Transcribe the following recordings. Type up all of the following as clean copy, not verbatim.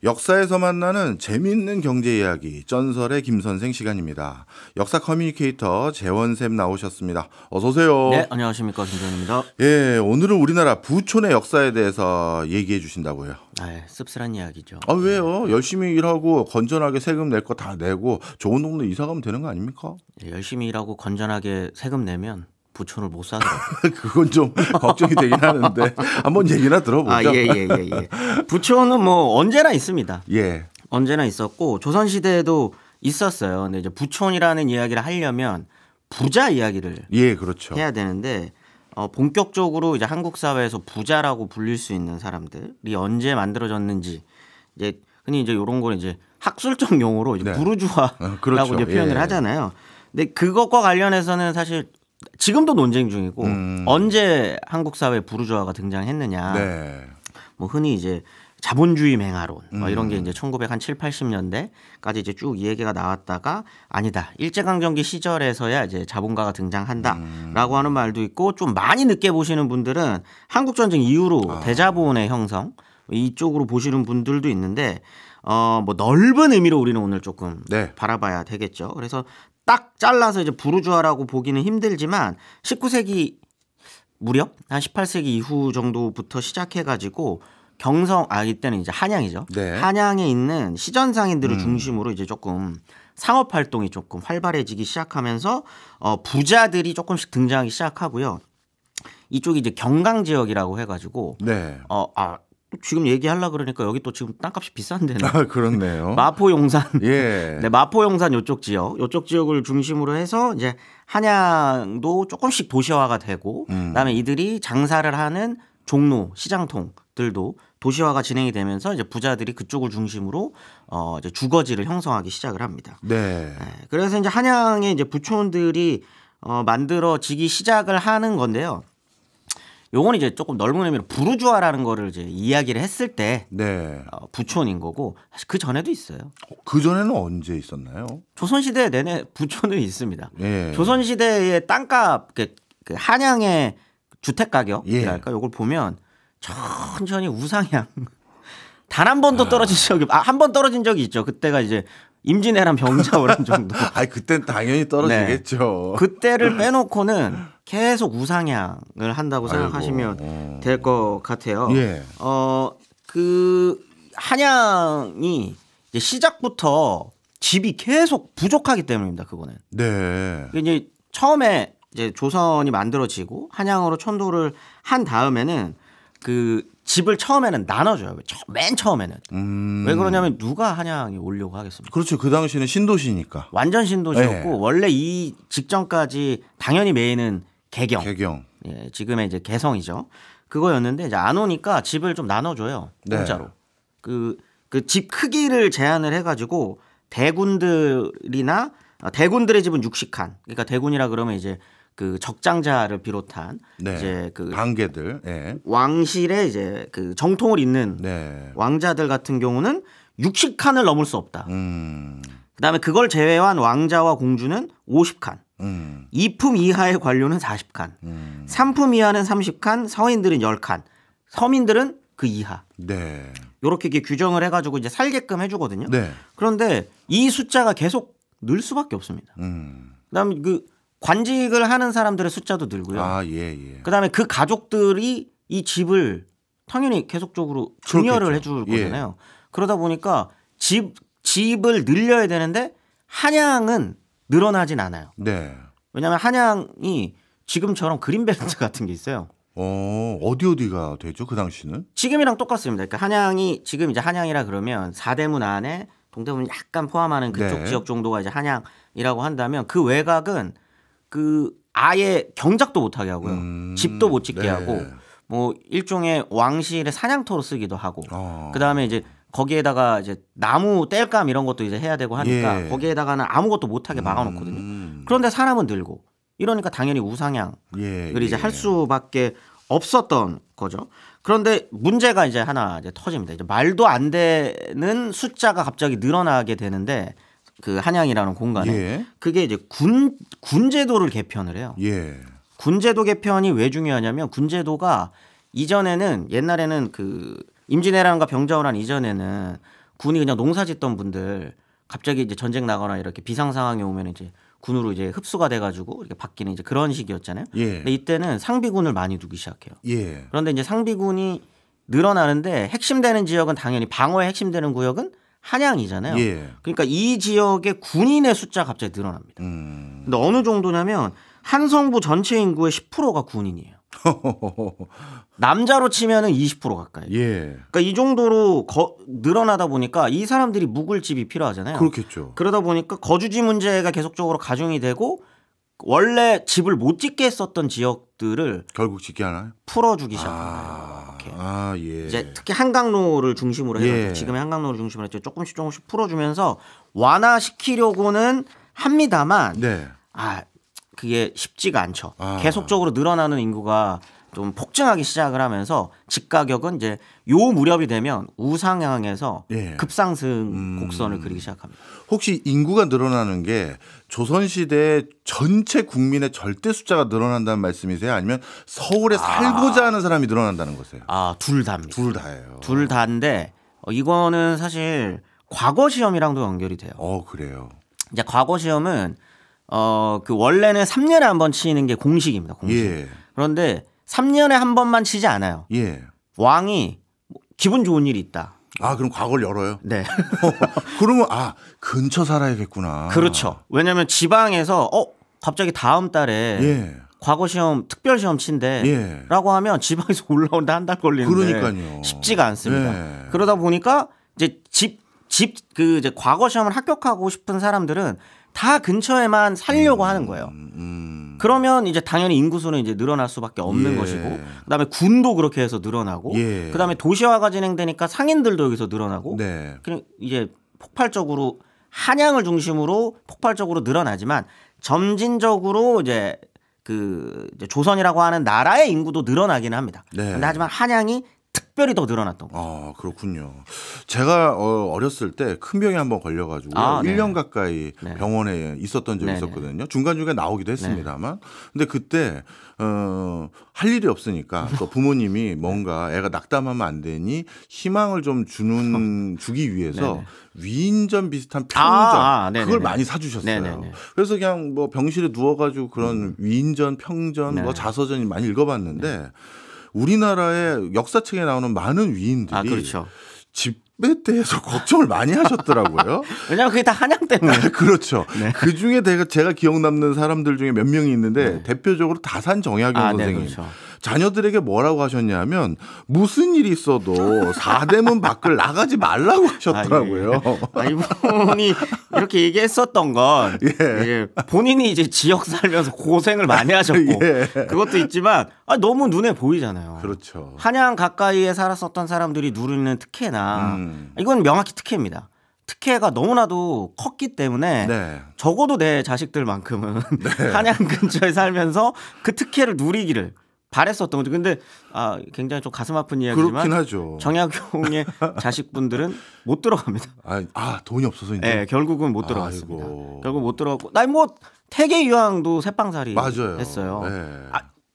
역사에서 만나는 재미있는 경제 이야기 전설의 김선생 시간입니다. 역사 커뮤니케이터 재원쌤 나오셨습니다. 어서 오세요. 네, 안녕하십니까, 김재원입니다. 예, 오늘은 우리나라 부촌의 역사에 대해서 얘기해 주신다고요. 아, 씁쓸한 이야기죠. 아, 왜요? 열심히 일하고 건전하게 세금 낼 거 다 내고 좋은 동네 이사 가면 되는 거 아닙니까? 열심히 일하고 건전하게 세금 내면 부촌을 못 사더라고요. 그건 좀 걱정이 되긴 하는데 한번 얘기나 들어보죠. 예. 부촌은 뭐 언제나 있습니다. 예. 언제나 있었고 조선 시대에도 있었어요. 근데 이제 부촌이라는 이야기를 하려면 부자 이야기를 예, 그렇죠. 해야 되는데 본격적으로 이제 한국 사회에서 부자라고 불릴 수 있는 사람들이 언제 만들어졌는지 이제 흔히 이제 이런 걸 이제 학술적 용어로 이제 네. 부르주아라고 그렇죠. 이제 표현을 예. 하잖아요. 근데 그것과 관련해서는 사실 지금도 논쟁 중이고 언제 한국 사회에 부르주아가 등장했느냐. 네. 뭐 흔히 이제 자본주의 맹하론 이런 게 이제 1970, 80년대까지 이제 쭉 이 얘기가 나왔다가 아니다. 일제강점기 시절에서야 이제 자본가가 등장한다라고 하는 말도 있고 좀 많이 늦게 보시는 분들은 한국전쟁 이후로 대자본의 형성 이쪽으로 보시는 분들도 있는데 뭐 넓은 의미로 우리는 오늘 조금 네. 바라봐야 되겠죠. 그래서 딱 잘라서 이제 부르주아라고 보기는 힘들지만 19세기 무렵 한 18세기 이후 정도부터 시작해가지고 이때는 이제 한양이죠. 네. 한양에 있는 시전상인들을 중심으로 이제 조금 상업 활동이 조금 활발해지기 시작하면서 부자들이 조금씩 등장하기 시작하고요. 이쪽이 이제 경강 지역이라고 해가지고 네. 지금 얘기하려 그러니까 여기 또 지금 땅값이 비싼데요. 아, 그렇네요. 마포 용산. 예. 네, 마포 용산 요쪽 지역을 중심으로 해서 이제 한양도 조금씩 도시화가 되고 그다음에 이들이 장사를 하는 종로, 시장통들도 도시화가 진행이 되면서 이제 부자들이 그쪽을 중심으로 이제 주거지를 형성하기 시작을 합니다. 네. 네, 그래서 이제 한양에 이제 부촌들이 만들어지기 시작을 하는 건데요. 요건 이제 조금 넓은 의미로 부르주아라는 거를 이제 이야기를 했을 때 네. 부촌인 거고 사실 그 전에도 있어요. 그 전에는 언제 있었나요? 조선시대 내내 부촌은 있습니다. 예. 조선시대의 땅값, 그 한양의 주택 가격이랄까 예. 요걸 보면 천천히 우상향. 단 한 번도 떨어진 적이 한 번 떨어진 적이 있죠. 그때가 이제 임진왜란 병자호란 정도. 그땐 당연히 떨어지겠죠. 네. 그때를 빼놓고는 계속 우상향을 한다고 생각하시면 될 것 같아요. 예. 그 한양이 이제 시작부터 집이 계속 부족하기 때문입니다. 그거는. 네. 이제 처음에 이제 조선이 만들어지고 한양으로 천도를 한 다음에는 그 집을 처음에는 나눠줘요. 맨 처음에는. 왜 그러냐면 누가 한양에 오려고 하겠습니까? 그렇죠. 그 당시는 신도시니까. 완전 신도시였고 네. 원래 이 직전까지 당연히 메인은 개경. 예, 지금의 이제 개성이죠. 그거였는데 이제 안 오니까 집을 좀 나눠줘요. 공짜로. 그 집 크기를 제한을 해가지고 대군들의 집은 60칸. 그러니까 대군이라 그러면 이제 그 적장자를 비롯한 네. 이제 그 방계들. 예. 왕실의 이제 그 정통을 잇는 네. 왕자들 같은 경우는 60칸을 넘을 수 없다. 그다음에 그걸 제외한 왕자와 공주는 50칸. 2품 이하의 관료는 40칸. 3품 이하는 30칸, 서인들은 10칸. 서민들은 그 이하. 네. 요렇게 규정을 해가지고 이제 살게끔 해주거든요. 네. 그런데 이 숫자가 계속 늘 수밖에 없습니다. 그다음에 그 관직을 하는 사람들의 숫자도 늘고요. 예. 그다음에 그 가족들이 이 집을 당연히 계속적으로 증여를 해줄 거잖아요. 그러다 보니까 집을 늘려야 되는데 한양은 늘어나진 않아요. 네. 왜냐하면 한양이 지금처럼 그린벨트 같은 게 있어요. 어디가 되죠? 그 당시는? 지금이랑 똑같습니다. 그러니까 한양이 지금 이제 한양이라 그러면 사대문 안에 동대문 약간 포함하는 그쪽 네. 지역 정도가 이제 한양이라고 한다면 그 외곽은 그 아예 경작도 못하게 하고요. 집도 못 짓게 네. 하고 뭐 일종의 왕실의 사냥터로 쓰기도 하고 그 다음에 이제 거기에다가 이제 나무 땔감 이런 것도 이제 해야 되고 하니까 예. 거기에다가는 아무것도 못하게 막아놓거든요. 그런데 사람은 늘고 이러니까 당연히 우상향을 이제 할 수밖에 없었던 거죠. 그런데 문제가 이제 하나 이제 터집니다. 이제 말도 안 되는 숫자가 갑자기 늘어나게 되는데 그 한양이라는 공간에 그게 이제 군제도를 개편을 해요. 군제도 개편이 왜 중요하냐면 군제도가 이전에는 옛날에는 그 임진왜란과 병자호란 이전에는 군이 그냥 농사짓던 분들 갑자기 이제 전쟁 나거나 이렇게 비상 상황이 오면 이제 군으로 이제 흡수가 돼가지고 이렇게 바뀌는 이제 그런 시기였잖아요. 예. 근데 이때는 상비군을 많이 두기 시작해요. 예. 그런데 이제 상비군이 늘어나는데 핵심되는 지역은 당연히 방어에 핵심되는 구역은 한양이잖아요. 예. 그러니까 이 지역의 군인의 숫자가 갑자기 늘어납니다. 근데 어느 정도냐면 한성부 전체 인구의 10%가 군인이에요. 남자로 치면은 20% 가까이. 예. 그러니까 이 정도로 늘어나다 보니까 이 사람들이 묵을 집이 필요하잖아요. 그렇겠죠. 그러다 보니까 거주지 문제가 계속적으로 가중이 되고 원래 집을 못 짓게 했었던 지역들을 결국 짓게 하나요? 풀어주기 시작합니다. 예. 이제 특히 한강로를 중심으로 해서 예. 지금의 한강로를 중심으로 해서 조금씩 풀어주면서 완화시키려고는 합니다만 네. 그게 쉽지가 않죠. 계속적으로 늘어나는 인구가 좀 폭증하기 시작을 하면서 집 가격은 이제 요 무렵이 되면 우상향해서 예. 급상승 곡선을 그리기 시작합니다. 혹시 인구가 늘어나는 게 조선시대 전체 국민의 절대 숫자가 늘어난다는 말씀이세요? 아니면 서울에 살고자 하는 사람이 늘어난다는 거세요? 둘 다입니다. 둘 다예요. 둘 다인데 이거는 사실 과거 시험이랑도 연결이 돼요. 그래요. 이제 과거 시험은 그 원래는 3년에 한 번 치는 게 공식입니다. 공식. 예. 그런데 3년에 한 번만 치지 않아요. 예. 왕이 기분 좋은 일이 있다. 그럼 과거를 열어요? 네. 그러면 근처 살아야겠구나. 그렇죠. 왜냐하면 지방에서 갑자기 다음 달에 예. 과거 시험 특별 시험 친대라고 하면 지방에서 올라오는데 한 달 걸리는데 그러니까요. 쉽지가 않습니다. 예. 그러다 보니까 이제 이제 과거 시험을 합격하고 싶은 사람들은 다 근처에만 살려고 하는 거예요. 그러면 이제 당연히 인구수는 이제 늘어날 수밖에 없는 예. 것이고, 그다음에 군도 그렇게 해서 늘어나고, 예. 그다음에 도시화가 진행되니까 상인들도 여기서 늘어나고, 네. 그냥 이제 폭발적으로 한양을 중심으로 폭발적으로 늘어나지만 점진적으로 이제 이제 조선이라고 하는 나라의 인구도 늘어나기는 합니다. 네. 근데 하지만 한양이 특별히 더 늘어났던 거죠. 그렇군요. 제가 어렸을 때 큰 병에 한번 걸려가지고 1년 가까이 네. 병원에 있었던 적이 있었거든요. 중간중간 나오기도 했습니다만. 근데 그때 할 일이 없으니까 또 부모님이 뭔가 애가 낙담하면 안 되니 희망을 좀 주기 위해서 위인전 비슷한 평전 그걸 많이 사주셨어요. 네네네. 그래서 그냥 뭐 병실에 누워가지고 그런 위인전, 평전, 뭐 자서전 많이 읽어봤는데 우리나라의 역사책에 나오는 많은 위인들이 그렇죠. 집에 대해서 걱정을 많이 하셨더라고요. 왜냐하면 그게 다 한양 때문에. 그렇죠. 그 중에 제가 기억 남는 사람들 중에 몇 명이 있는데 대표적으로 다산 정약용 선생님. 그렇죠. 자녀들에게 뭐라고 하셨냐면 무슨 일이 있어도 사대문 밖을 나가지 말라고 하셨더라고요. 이분이 이렇게 얘기했었던 건 이제 본인이 이제 지역 살면서 고생을 많이 하셨고 그것도 있지만 너무 눈에 보이잖아요. 그렇죠. 한양 가까이에 살았었던 사람들이 누리는 특혜나 이건 명확히 특혜입니다. 특혜가 너무나도 컸기 때문에 적어도 내 자식들만큼은 한양 근처에 살면서 그 특혜를 누리기를 바랬었던 거죠. 근데 굉장히 좀 가슴 아픈 이야기지만 그렇긴 하죠. 정약용의 자식분들은 못 들어갑니다. 돈이 없어서 이제. 네, 결국은 못 들어갔습니다. 결국 못 들어갔고, 뭐 태계 유황도 새빵살이 했어요. 네.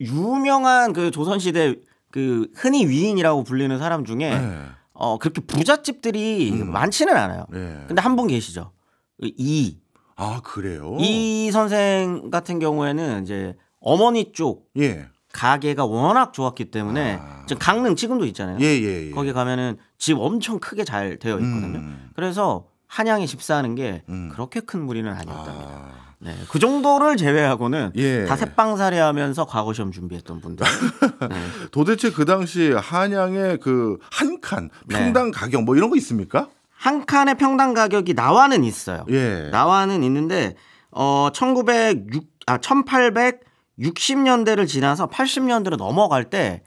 유명한 그 조선시대 그 흔히 위인이라고 불리는 사람 중에 그렇게 부잣집들이 많지는 않아요. 근데 한 분 계시죠. 그래요? 이 선생 같은 경우에는 이제 어머니 쪽 가게가 워낙 좋았기 때문에 강릉 지금도 있잖아요. 거기 가면은 집 엄청 크게 잘 되어 있거든요. 그래서 한양에 집 사는 게 그렇게 큰 무리는 아니었답니다. 네, 그 정도를 제외하고는 다 새빵살이하면서 과거 시험 준비했던 분들. 도대체 그 당시 한양의 그 한 칸 평당 가격 뭐 이런 거 있습니까? 한 칸의 평당 가격이 나와는 있어요. 나와는 있는데 1860년대를 지나서 80년대로 넘어갈 때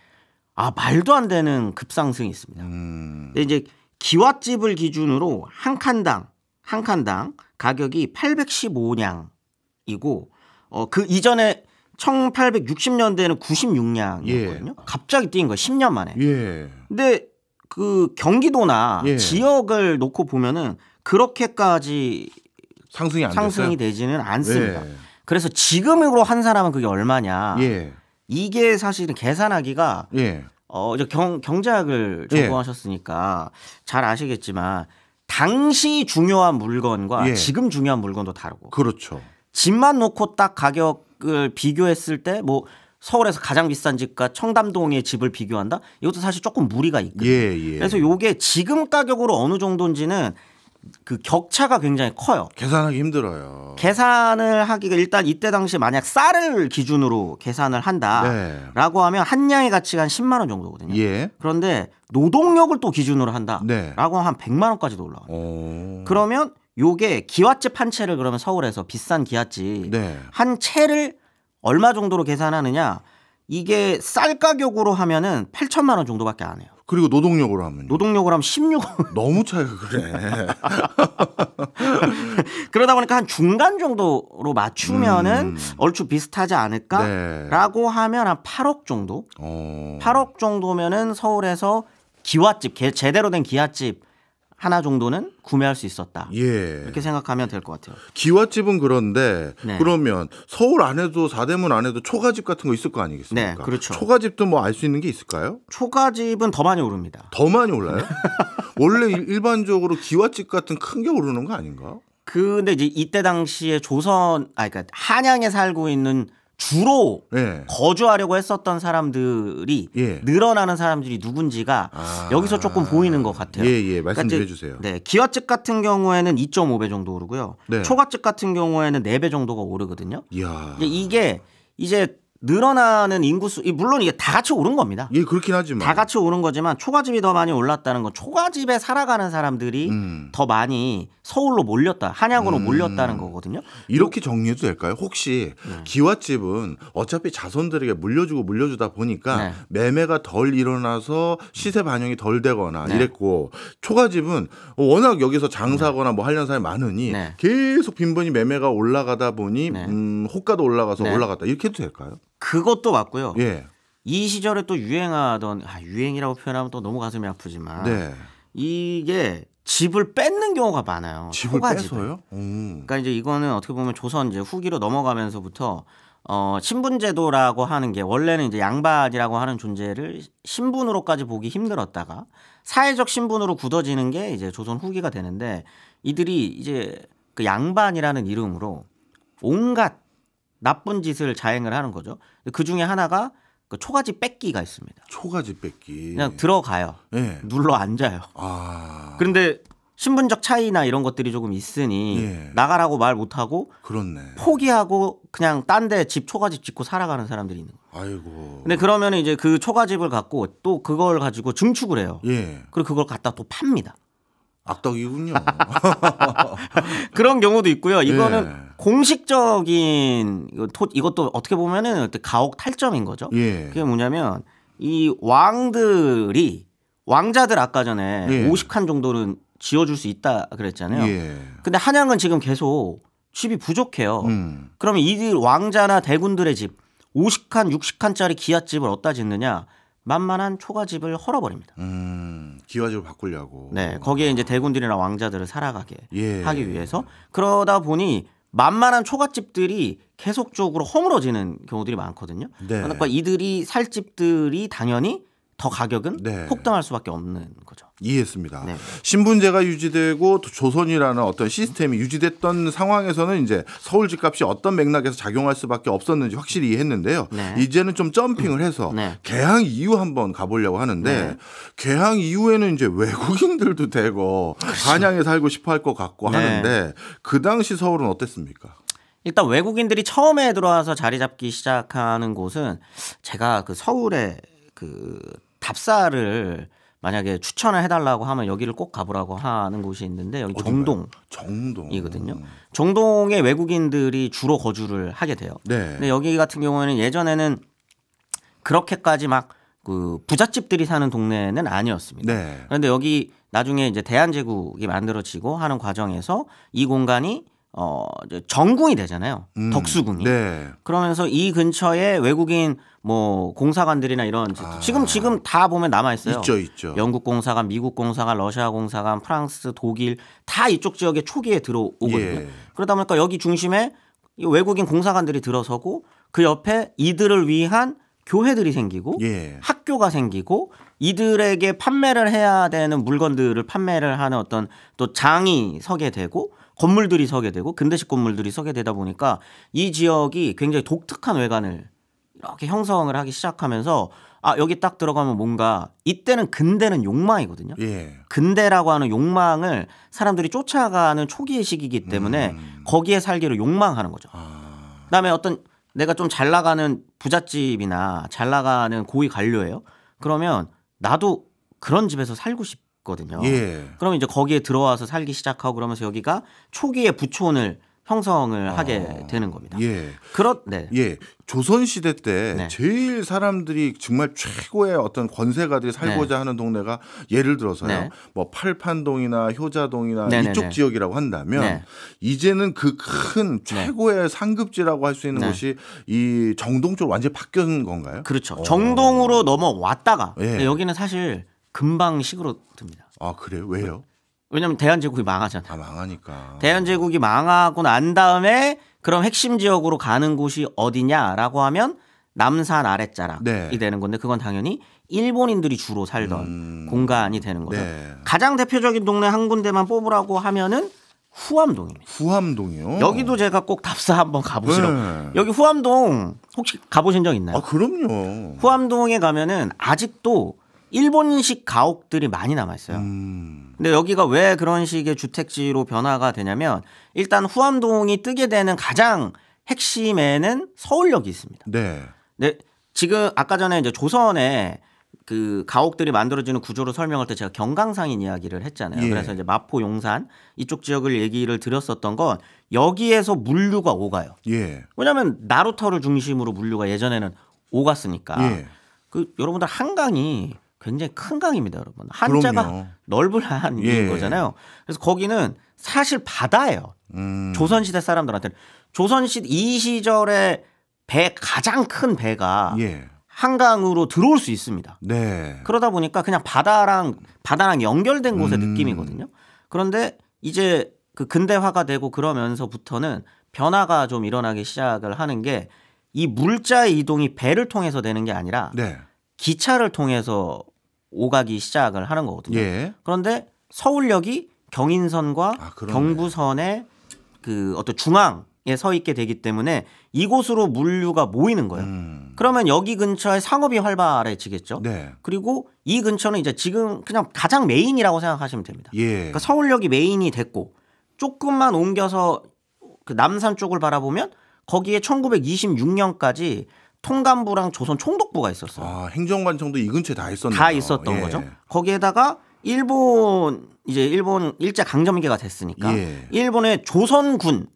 말도 안 되는 급상승이 있습니다. 근데 이제 기와집을 기준으로 한 칸당 가격이 815냥이고 그 이전에 1860년대에는 96냥이었거든요. 갑자기 뛴 거예요. 10년 만에. 근데 그 경기도나 지역을 놓고 보면은 그렇게까지 상승이 되지는 않습니다. 그래서 지금으로 한 사람은 그게 얼마냐. 이게 사실은 계산하기가 경제학을 전공하셨으니까 잘 아시겠지만 당시 중요한 물건과 예. 지금 중요한 물건도 다르고. 그렇죠. 집만 놓고 딱 가격을 비교했을 때 뭐 서울에서 가장 비싼 집과 청담동의 집을 비교한다? 이것도 사실 조금 무리가 있거든요. 예. 그래서 이게 지금 가격으로 어느 정도인지는 그 격차가 굉장히 커요. 계산하기 힘들어요. 계산을 하기가 일단 이때 당시 만약 쌀을 기준으로 계산을 한다라고 하면 한 냥의 가치가 한 10만 원 정도거든요. 예. 그런데 노동력을 또 기준으로 한다라고 네. 하면 한 100만 원까지도 올라와요. 그러면 요게 기와집 한 채를 그러면 서울에서 비싼 기와집 네. 한 채를 얼마 정도로 계산하느냐? 이게 쌀 가격으로 하면은 8천만 원 정도밖에 안 해요. 그리고 노동력으로 하면 노동력으로 하면 16원. 너무 차이가 그래. 그러다 보니까 한 중간 정도로 맞추면은 얼추 비슷하지 않을까라고 네. 하면 한 8억 정도. 8억 정도면은 서울에서 기와집 제대로 된 기와집 하나 정도는 구매할 수 있었다. 예. 이렇게 생각하면 될 것 같아요. 기와집은 그런데 네. 그러면 서울 안에도 사대문 안에도 초가집 같은 거 있을 거 아니겠습니까? 네, 그렇죠. 초가집도 뭐 알 수 있는 게 있을까요? 초가집은 더 많이 오릅니다. 더 많이 올라요? 원래 일반적으로 기와집 같은 큰 게 오르는 거 아닌가? 근데 이제 이때 당시에 그러니까 한양에 살고 있는 주로 예. 거주하려고 했었던 사람들이 예. 늘어나는 사람들이 누군지가 여기서 조금 보이는 것 같아요. 예, 말씀 좀 그러니까 해주세요. 네, 기와집 같은 경우에는 2.5배 정도 오르고요. 네. 초가집 같은 경우에는 4배 정도가 오르거든요. 이야. 이게 이제 늘어나는 인구수, 물론 이게 다 같이 오른 겁니다. 예, 그렇긴 하지만 다 같이 오른 거지만 초가집이 더 많이 올랐다는 건 초가집에 살아가는 사람들이 더 많이 서울로 몰렸다, 한양으로 몰렸다는 거거든요. 이렇게 정리해도 될까요? 혹시 기와집은 어차피 자손들에게 물려주다 보니까 네. 매매가 덜 일어나서 시세 반영이 덜 되거나 네. 이랬고 초가집은 워낙 여기서 장사하거나 뭐 하려는 사람이 많으니 네. 계속 빈번히 매매가 올라가다 보니 네. 호가도 올라가서 네. 올라갔다 이렇게 해도 될까요? 그것도 맞고요. 예. 이 시절에 또 유행하던 유행이라고 표현하면 또 너무 가슴이 아프지만 네. 이게 집을 뺏는 경우가 많아요. 집을 초가집을. 빼서요? 그러니까 이제 이거는 어떻게 보면 조선 이제 후기로 넘어가면서부터 신분제도라고 하는 게 원래는 이제 양반이라고 하는 존재를 신분으로까지 보기 힘들었다가 사회적 신분으로 굳어지는 게 이제 조선 후기가 되는데 이들이 이제 그 양반이라는 이름으로 온갖 나쁜 짓을 자행을 하는 거죠. 그 중에 하나가 그 초가집 뺏기가 있습니다. 초가집 뺏기. 그냥 들어가요. 예. 눌러 앉아요. 아. 그런데 신분적 차이나 이런 것들이 조금 있으니 예. 나가라고 말 못하고 그렇네. 포기하고 그냥 딴 데 집 초가집 짓고 살아가는 사람들이 있는 거예요. 아이고. 근데 그러면 이제 그 초가집을 갖고 또 그걸 가지고 증축을 해요. 예. 그리고 그걸 갖다 또 팝니다. 악덕이군요. 그런 경우도 있고요. 이거는 예. 공식적인 이것도 어떻게 보면은 가옥 탈점인 거죠. 예. 그게 뭐냐면 이 왕자들 아까 전에 예. 50칸 정도는 지어줄 수 있다 그랬잖아요. 예. 근데 한양은 지금 계속 집이 부족해요. 그러면 이들 왕자나 대군들의 집 50칸, 60칸짜리 기와집을 어디다 짓느냐? 만만한 초가집을 헐어버립니다. 기와집을 바꾸려고. 네, 거기에 이제 대군들이나 왕자들을 살아가게 예. 하기 위해서 그러다 보니 만만한 초가집들이 계속적으로 허물어지는 경우들이 많거든요. 네. 그러니까 이들이 살 집들이 당연히 더 가격은 네. 폭등할 수밖에 없는 거죠. 이해했습니다. 네. 신분제가 유지되고 조선이라는 어떤 시스템이 유지됐던 상황에서는 이제 서울 집값이 어떤 맥락에서 작용할 수밖에 없었는지 확실히 이해했는데요. 네. 이제는 좀 점핑을 해서 네. 개항 이후 한번 가보려고 하는데 네. 개항 이후에는 이제 외국인들도 되고 한양에 살고 싶어할 것 같고 네. 하는데 그 당시 서울은 어땠습니까? 일단 외국인들이 처음에 들어와서 자리 잡기 시작하는 곳은 제가 그 서울에 그 답사를 만약에 추천을 해달라고 하면 여기를 꼭 가보라고 하는 곳이 있는데 여기 정동이거든요. 정동에 외국인들이 주로 거주를 하게 돼요. 네. 근데 여기 같은 경우에는 예전에는 그렇게까지 막 그 부잣집들이 사는 동네는 아니었습니다. 네. 그런데 여기 나중에 이제 대한제국이 만들어지고 하는 과정에서 이 공간이 이제 정궁이 되잖아요. 덕수궁이. 네. 그러면서 이 근처에 외국인 뭐 공사관들이나 이런 지금 다 보면 남아 있어요. 있죠. 영국 공사관, 미국 공사관, 러시아 공사관, 프랑스, 독일 다 이쪽 지역에 초기에 들어오거든요. 예. 그러다 보니까 여기 중심에 이 외국인 공사관들이 들어서고 그 옆에 이들을 위한 교회들이 생기고 예. 학교가 생기고 이들에게 판매를 해야 되는 물건들을 판매를 하는 어떤 또 장이 서게 되고 건물들이 서게 되고 근대식 건물들이 서게 되다 보니까 이 지역이 굉장히 독특한 외관을 이렇게 형성을 하기 시작하면서 여기 딱 들어가면 뭔가 이때는 근대는 욕망이거든요. 예. 근대라고 하는 욕망을 사람들이 쫓아가는 초기의 시기이기 때문에 거기에 살기를 욕망하는 거죠. 그다음에 어떤 내가 좀 잘 나가는 부잣집이나 잘 나가는 고위 관료예요. 그러면 나도 그런 집에서 살고 싶거든요. 예. 그러면 이제 거기에 들어와서 살기 시작하고 그러면서 여기가 초기에 부촌을 형성을 하게 되는 겁니다. 예. 네. 예. 조선 시대 때 네. 제일 사람들이 정말 최고의 어떤 권세가들이 살고자 하는 동네가 예를 들어서요. 뭐 팔판동이나 효자동이나 이쪽 지역이라고 한다면 이제는 그 큰 최고의 상급지라고 할 수 있는 곳이 이 정동 쪽으로 완전히 바뀐 건가요? 그렇죠. 정동으로 넘어왔다가 여기는 사실 금방 시그러듭니다. 아, 그래요? 왜요? 왜냐면 대한제국이 망하잖아요. 망하니까. 대한제국이 망하고 난 다음에 그럼 핵심 지역으로 가는 곳이 어디냐라고 하면 남산 아랫자락이 되는 건데 그건 당연히 일본인들이 주로 살던 공간이 되는 거죠. 가장 대표적인 동네 한 군데만 뽑으라고 하면은 후암동입니다. 후암동이요? 여기도 제가 꼭 답사 한번 가보시라고. 여기 후암동 혹시 가보신 적 있나요? 그럼요. 후암동에 가면은 아직도 일본식 가옥들이 많이 남아있어요. 근데 여기가 왜 그런 식의 주택지로 변화가 되냐면 일단 후암동이 뜨게 되는 가장 핵심에는 서울역이 있습니다. 네. 지금 아까 전에 이제 조선에 그 가옥들이 만들어지는 구조를 설명할 때 제가 경강상인 이야기를 했잖아요. 그래서 이제 마포, 용산 이쪽 지역을 얘기를 드렸었던 건 여기에서 물류가 오가요. 왜냐하면 나루터를 중심으로 물류가 예전에는 오갔으니까. 여러분들 한강이 굉장히 큰 강입니다, 여러분. 한자가 그럼요. 넓은 한인 거잖아요. 그래서 거기는 사실 바다예요. 조선시대 사람들한테는. 조선시대 이 시절에 가장 큰 배가 한강으로 들어올 수 있습니다. 그러다 보니까 그냥 바다랑 연결된 곳의 느낌이거든요. 그런데 이제 그 근대화가 되고 그러면서부터는 변화가 좀 일어나기 시작을 하는 게 이 물자의 이동이 배를 통해서 되는 게 아니라 기차를 통해서 오가기 시작을 하는 거거든요. 그런데 서울역이 경인선과 경부선의 그 어떤 중앙에 서 있게 되기 때문에 이곳으로 물류가 모이는 거예요. 그러면 여기 근처에 상업이 활발해지겠죠. 그리고 이 근처는 이제 지금 그냥 가장 메인이라고 생각하시면 됩니다. 그러니까 서울역이 메인이 됐고 조금만 옮겨서 그 남산 쪽을 바라보면 거기에 1926년까지 통감부랑 조선 총독부가 있었어요. 행정관청도 이 근처에 다 있었네요. 다 있었던 거죠. 거기에다가 일본 일제 강점기가 됐으니까 일본의 조선군,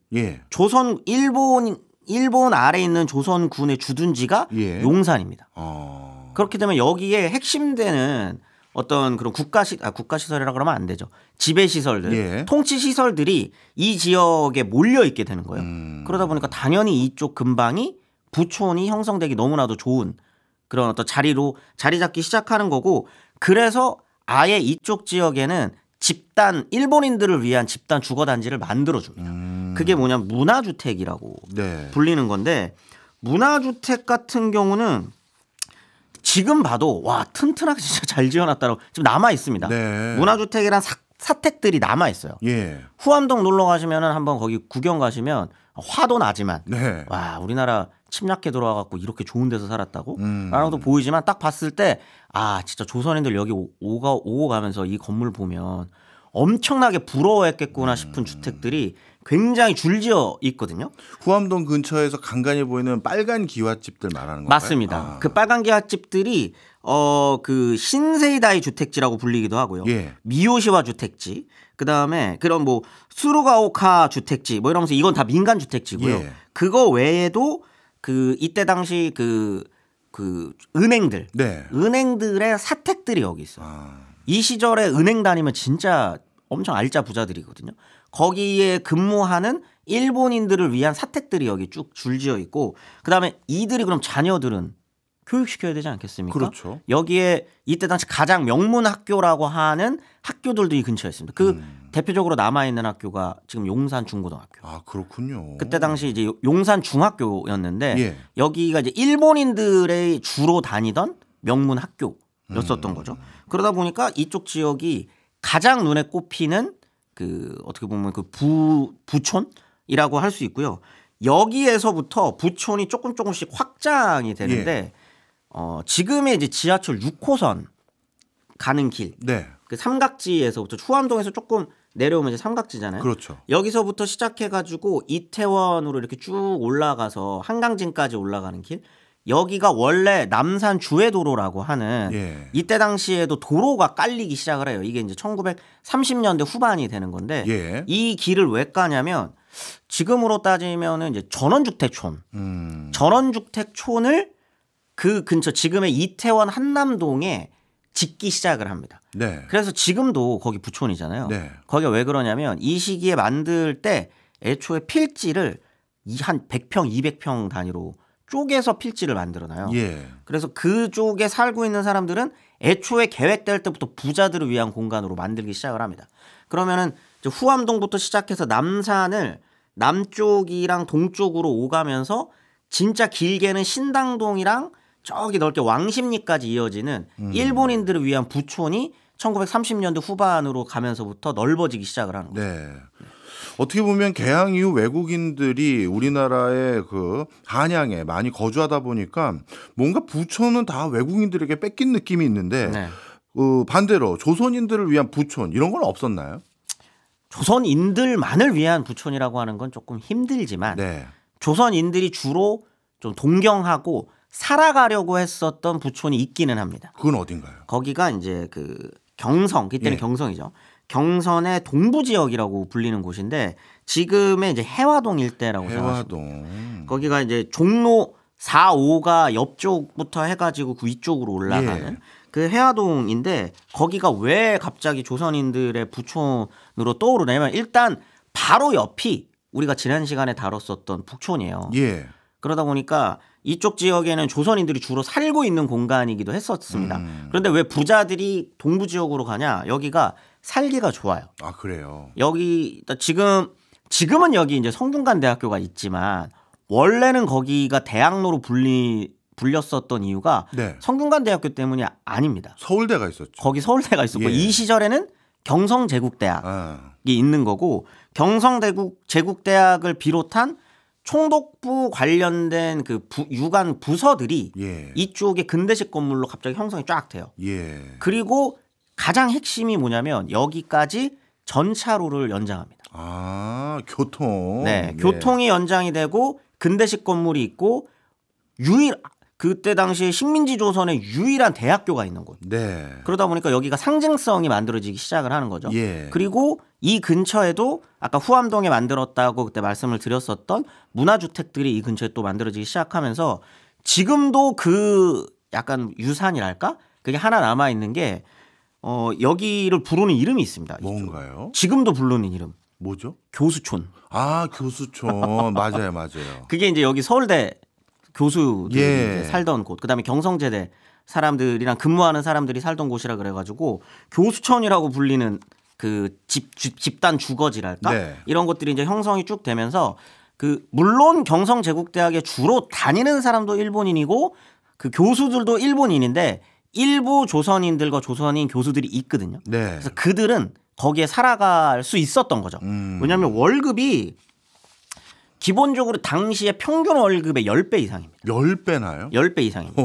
일본 아래 있는 조선군의 주둔지가 용산입니다. 그렇게 되면 여기에 핵심되는 어떤 그런 국가시설이라 그러면 안 되죠. 지배시설들, 통치시설들이 이 지역에 몰려 있게 되는 거예요. 그러다 보니까 당연히 이쪽 근방이 부촌이 형성되기 너무나도 좋은 그런 어떤 자리 잡기 시작하는 거고 그래서 아예 이쪽 지역에는 일본인들을 위한 집단 주거단지를 만들어줍니다. 그게 뭐냐면 문화주택이라고 불리는 건데 문화주택 같은 경우는 지금 봐도 와 튼튼하게 진짜 잘 지어놨다고 지금 남아 있습니다. 문화주택이란 사택들이 남아 있어요. 후암동 놀러 가시면은 한번 거기 구경 가시면 화도 나지만 와 우리나라 침략해 들어와갖고 이렇게 좋은 데서 살았다고? 라는 것도 보이지만 딱 봤을 때 진짜 조선인들 여기 오고 가면서 이 건물 보면 엄청나게 부러워했겠구나 싶은 주택들이 굉장히 줄지어 있거든요. 후암동 근처에서 간간히 보이는 빨간 기와집들 말하는 건가요? 맞습니다. 그 빨간 기와집들이 그 신세이다이 주택지라고 불리기도 하고요. 미요시와 주택지, 그다음에 그런 뭐 수루가오카 주택지 뭐 이러면서 이건 다 민간 주택지고요. 그거 외에도 그 이때 당시 그 은행들의 사택들이 여기 있어요. 이 시절에 은행 다니면 진짜 엄청 알짜 부자들이거든요. 거기에 근무하는 일본인들을 위한 사택들이 여기 쭉 줄지어 있고 그다음에 이들이 그럼 자녀들은 교육시켜야 되지 않겠습니까? 그렇죠. 여기에 이때 당시 가장 명문 학교라고 하는 학교들도 이 근처에 있습니다. 그 대표적으로 남아있는 학교가 지금 용산 중고등학교. 그렇군요. 그때 당시 이제 용산 중학교였는데 여기가 이제 일본인들의 주로 다니던 명문 학교. 였었던 거죠. 그러다 보니까 이쪽 지역이 가장 눈에 꼽히는 그 어떻게 보면 그 부촌이라고 할 수 있고요. 여기에서부터 부촌이 조금씩 확장이 되는데 지금의 이제 지하철 6호선 가는 길, 네. 그 삼각지에서부터 후암동에서 조금 내려오면 이제 삼각지잖아요. 그렇죠. 여기서부터 시작해가지고 이태원으로 이렇게 쭉 올라가서 한강진까지 올라가는 길. 여기가 원래 남산 주회도로라고 하는 이때 당시에도 도로가 깔리기 시작을 해요. 이게 이제 1930년대 후반이 되는 건데 이 길을 왜 까냐면 지금으로 따지면은 이제 전원주택촌, 전원주택촌을 그 근처 지금의 이태원 한남동에 짓기 시작을 합니다. 네. 그래서 지금도 거기 부촌이잖아요. 네. 거기가 왜 그러냐면 이 시기에 만들 때 애초에 필지를 한 100평, 200평 단위로 쪼개서 필지를 만들어놔요. 그래서 그쪽에 살고 있는 사람들은 애초에 계획될 때부터 부자들을 위한 공간으로 만들기 시작을 합니다. 그러면은 이제 후암동부터 시작해서 남산을 남쪽이랑 동쪽으로 오가면서 진짜 길게는 신당동이랑 저기 넓게 왕십리까지 이어지는 일본인들을 위한 부촌이 1930년대 후반으로 가면서부터 넓어지기 시작을 하는 거죠. 네. 어떻게 보면 개항 이후 외국인들이 우리나라의 그 한양에 많이 거주하다 보니까 뭔가 부촌은 다 외국인들에게 뺏긴 느낌이 있는데 반대로 조선인들을 위한 부촌 이런 건 없었나요? 조선인들만을 위한 부촌이라고 하는 건 조금 힘들지만 조선인들이 주로 좀 동경하고 살아가려고 했었던 부촌이 있기는 합니다. 그건 어딘가요? 거기가 이제 그 경성, 그때는 경성이죠. 경선의 동부 지역이라고 불리는 곳인데 지금의 이제 해화동 일대라고 생각하시면 거기가 이제 종로 4, 5가 옆쪽부터 해가지고 그 위쪽으로 올라가는 그 해화동인데 거기가 왜 갑자기 조선인들의 부촌으로 떠오르냐면 일단 바로 옆이 우리가 지난 시간에 다뤘었던 북촌이에요. 그러다 보니까 이쪽 지역에는 조선인들이 주로 살고 있는 공간이기도 했었습니다. 그런데 왜 부자들이 동부 지역으로 가냐? 여기가 살기가 좋아요. 아, 그래요? 여기 지금은 여기 이제 성균관대학교가 있지만 원래는 거기가 대학로로 불렸었던 이유가 성균관대학교 때문이 아닙니다. 서울대가 있었죠. 거기 서울대가 있었고 이 시절에는 경성제국대학이 있는 거고 경성제국대학을 비롯한 총독부 관련된 그 유관 부서들이 이쪽에 근대식 건물로 갑자기 형성이 쫙 돼요. 그리고 가장 핵심이 뭐냐면 여기까지 전차로를 연장합니다. 아, 교통. 교통이 연장이 되고 근대식 건물이 있고 그때 당시에 식민지 조선의 유일한 대학교가 있는 곳. 그러다 보니까 여기가 상징성이 만들어지기 시작을 하는 거죠. 그리고 이 근처에도 아까 후암동에 만들었다고 그때 말씀을 드렸었던 문화주택들이 이 근처에 또 만들어지기 시작하면서 지금도 그 약간 유산이랄까? 그게 하나 남아있는 게 여기를 부르는 이름이 있습니다. 뭔가요? 지금도 부르는 이름. 뭐죠? 교수촌. 아, 교수촌. 맞아요. 그게 이제 여기 서울대 교수들이 살던 곳, 그다음에 경성제대 사람들이랑 근무하는 사람들이 살던 곳이라 그래가지고 교수촌이라고 불리는 그 집단 주거지랄까 이런 것들이 이제 형성이 쭉 되면서 물론 경성제국대학에 주로 다니는 사람도 일본인이고 그 교수들도 일본인인데 일부 조선인들과 조선인 교수들이 있거든요. 그래서 그들은 거기에 살아갈 수 있었던 거죠. 왜냐하면 월급이 기본적으로 당시에 평균 월급의 10배 이상입니다. 10배나요? 10배 이상입니다.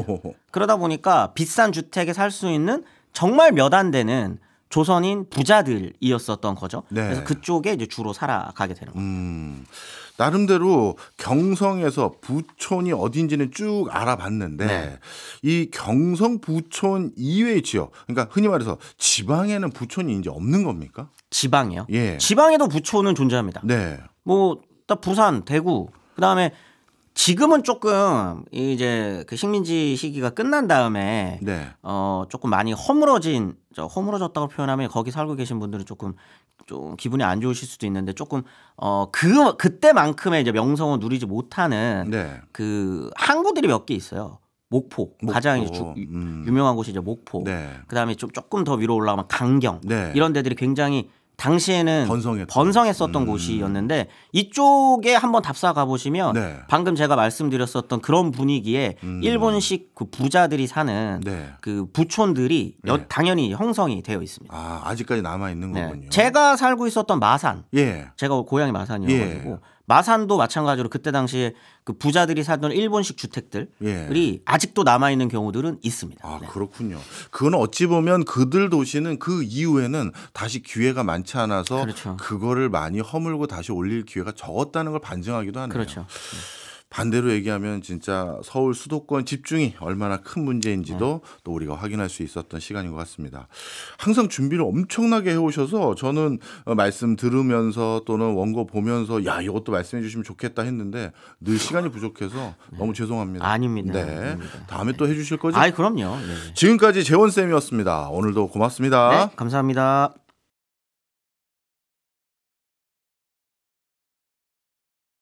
그러다 보니까 비싼 주택에 살 수 있는 정말 몇 안 되는 조선인 부자들이었었던 거죠. 그래서 그쪽에 이제 주로 살아가게 되는 거예요. 나름대로 경성에서 부촌이 어딘지는 쭉 알아봤는데 이 경성 부촌 이외의 지역, 그러니까 흔히 말해서 지방에는 부촌이 이제 없는 겁니까? 지방이요? 지방에도 부촌은 존재합니다. 뭐 부산, 대구, 그다음에 지금은 조금 이제 그 식민지 시기가 끝난 다음에 조금 많이 허물어졌다고 표현하면 거기 살고 계신 분들은 좀 기분이 안 좋으실 수도 있는데 조금 그때만큼의 이제 명성을 누리지 못하는 그 항구들이 몇 개 있어요. 목포. 가장 유명한 곳이 이제 목포. 그다음에 조금 더 위로 올라가면 강경 이런 데들이 굉장히 당시에는 번성했었던 곳이었는데 이쪽에 한번 답사 가보시면 네. 방금 제가 말씀드렸었던 그런 분위기에 일본식 그 부자들이 사는 네. 그 부촌들이 네. 당연히 형성이 되어 있습니다. 아직까지 남아 있는 거군요. 제가 살고 있었던 마산, 제가 고향이 마산이어가지고 마산도 마찬가지로 그때 당시에 그 부자들이 살던 일본식 주택들이 아직도 남아 있는 경우들은 있습니다. 그렇군요. 그건 어찌 보면 그들 도시는 그 이후에는 다시 기회가 많지 않아서 그렇죠. 그거를 많이 허물고 다시 올릴 기회가 적었다는 걸 반증하기도 하네요. 그렇죠. 반대로 얘기하면 진짜 서울 수도권 집중이 얼마나 큰 문제인지도 또 우리가 확인할 수 있었던 시간인 것 같습니다. 항상 준비를 엄청나게 해오셔서 저는 말씀 들으면서 또는 원고 보면서 야 이것도 말씀해 주시면 좋겠다 했는데 늘 시간이 부족해서 너무 죄송합니다. 아닙니다. 네. 아닙니다. 다음에 또 해주실 거죠? 그럼요. 지금까지 재원쌤이었습니다. 오늘도 고맙습니다. 네, 감사합니다.